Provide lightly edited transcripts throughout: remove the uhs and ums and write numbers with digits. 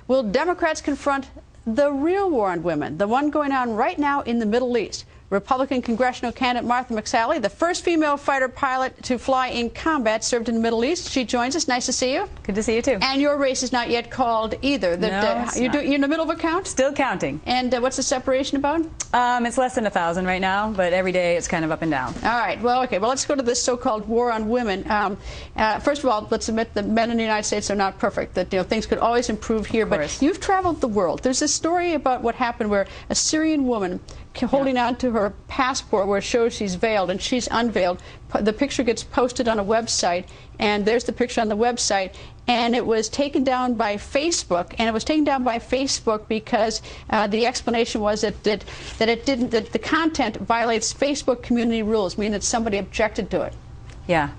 Will Democrats confront the real war on women, the one going on right now in the Middle East? Republican congressional candidate Martha McSally, the first female fighter pilot to fly in combat, served in the Middle East. She joins us. Nice to see you. Good to see you, too. And your race is not yet called either. You're in the middle of a count? Still counting. And what's the separation about? It's less than 1,000 right now, but every day it's kind of up and down. All right. Well, okay. Well, let's go to this so-called war on women. First of all, let's admit that men in the United States are not perfect, that things could always improve here. But you've traveled the world. There's a story about what happened where a Syrian woman holding on to her passport where it shows she's veiled, and she's unveiled. The picture gets posted on a website, and there's the picture on the website, and it was taken down by Facebook. And it was taken down by Facebook because the explanation was that the content violates Facebook community rules, meaning that somebody objected to it. Yeah.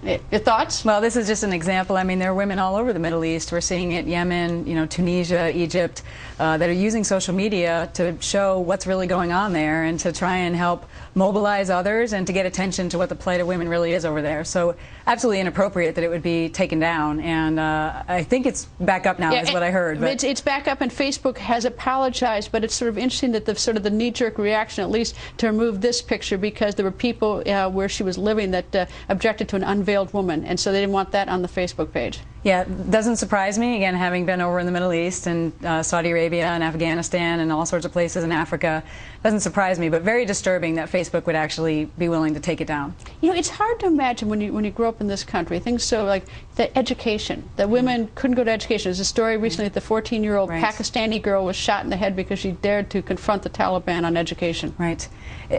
Your thoughts? Well, this is just an example. I mean, there are women all over the Middle East. We're seeing it, Yemen, Tunisia, Egypt, that are using social media to show what's really going on there and to try and help mobilize others and to get attention to what the plight of women really is over there. So absolutely inappropriate that it would be taken down. And I think it's back up now, is what I heard. But it's back up, and Facebook has apologized. But it's sort of interesting that the knee-jerk reaction, at least, to remove this picture, because there were people where she was living that objected to an unveiled woman, and so they didn't want that on the Facebook page. Yeah, it doesn't surprise me, again, having been over in the Middle East and Saudi Arabia and Afghanistan and all sorts of places in Africa. Doesn't surprise me, but very disturbing that Facebook would actually be willing to take it down. It's hard to imagine when you grow up in this country, things so like the education, that women couldn't go to education. There's a story recently that the 14-year-old Pakistani girl was shot in the head because she dared to confront the Taliban on education. Right.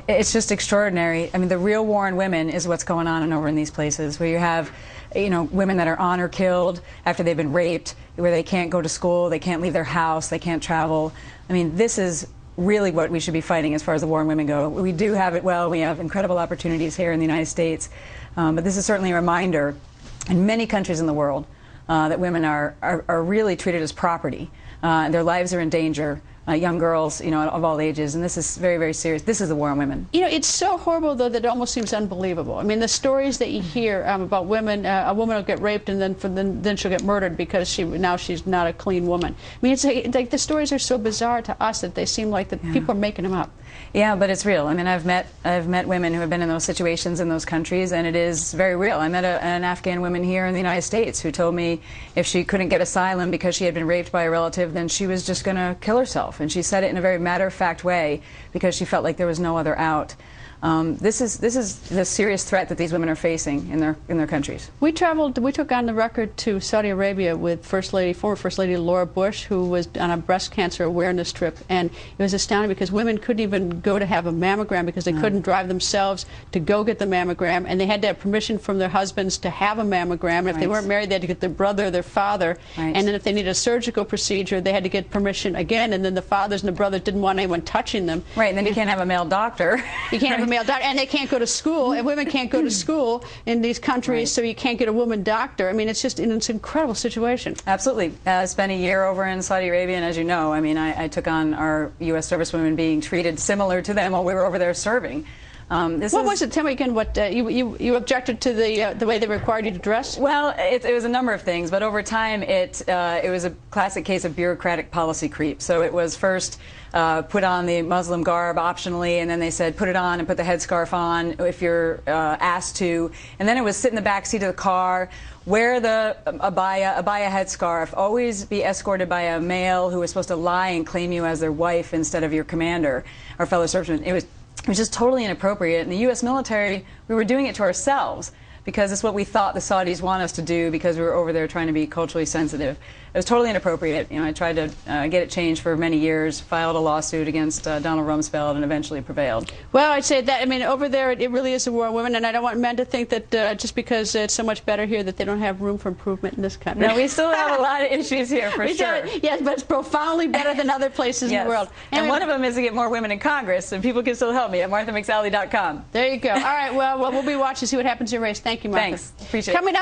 It's just extraordinary. I mean, the real war on women is what's going on over in these places, where you have women that are honor killed after they've been raped, where they can't go to school, they can't leave their house, they can't travel. I mean, this is really what we should be fighting as far as the war on women go. We do have it well. We have incredible opportunities here in the United States. But this is certainly a reminder in many countries in the world that women are really treated as property. Their lives are in danger. Young girls, of all ages, and this is very, very serious. This is the war on women. It's so horrible, though, that it almost seems unbelievable. I mean, the stories that you hear about women, a woman will get raped and then she'll get murdered because she's not a clean woman. I mean, it's like the stories are so bizarre to us that they seem like that people are making them up. Yeah, but it's real. I mean, I've met women who have been in those situations in those countries, and it is very real. I met an Afghan woman here in the United States who told me if she couldn't get asylum because she had been raped by a relative, then she was just going to kill herself. And she said it in a very matter-of-fact way because she felt like there was no other out. This is the serious threat that these women are facing in their countries. We took on the record to Saudi Arabia with former First Lady Laura Bush, who was on a breast cancer awareness trip, and it was astounding because women couldn't even go to have a mammogram because they couldn't drive themselves to go get the mammogram, and they had to have permission from their husbands to have a mammogram. And if they weren't married, they had to get their brother or their father, and then if they needed a surgical procedure, they had to get permission again, and then the fathers and the brothers didn't want anyone touching them. Right, and then you can't have a male doctor. You can't have a male doctor, and they can't go to school, and women can't go to school in these countries, so you can't get a woman doctor. I mean, it's an incredible situation. Absolutely. I spent a year over in Saudi Arabia, and as you know, I mean, I took on our U.S. servicewomen being treated similar to them while we were over there serving. What was it? Tell me again what you objected to the way they required you to dress? Well, it was a number of things, but over time it was a classic case of bureaucratic policy creep. So it was first put on the Muslim garb optionally, and then they said put it on and put the headscarf on if you're asked to, and then it was sit in the back seat of the car, wear the abaya headscarf, always be escorted by a male who was supposed to lie and claim you as their wife instead of your commander or fellow serviceman. It was just totally inappropriate. In the U.S. military, we were doing it to ourselves because it's what we thought the Saudis want us to do because we were over there trying to be culturally sensitive. It was totally inappropriate. I tried to get it changed for many years, filed a lawsuit against Donald Rumsfeld, and eventually prevailed. Well, I'd say that, I mean, over there it really is a war on women, and I don't want men to think that just because it's so much better here that they don't have room for improvement in this country. No, we still have a lot of issues here, for sure. Yes, but it's profoundly better than other places in the world. And one of them is to get more women in Congress, and people can still help me at MarthaMcSally.com. There you go. All right, well, we'll be watching to see what happens in your race. Thank you, Martha. Thanks. Appreciate it.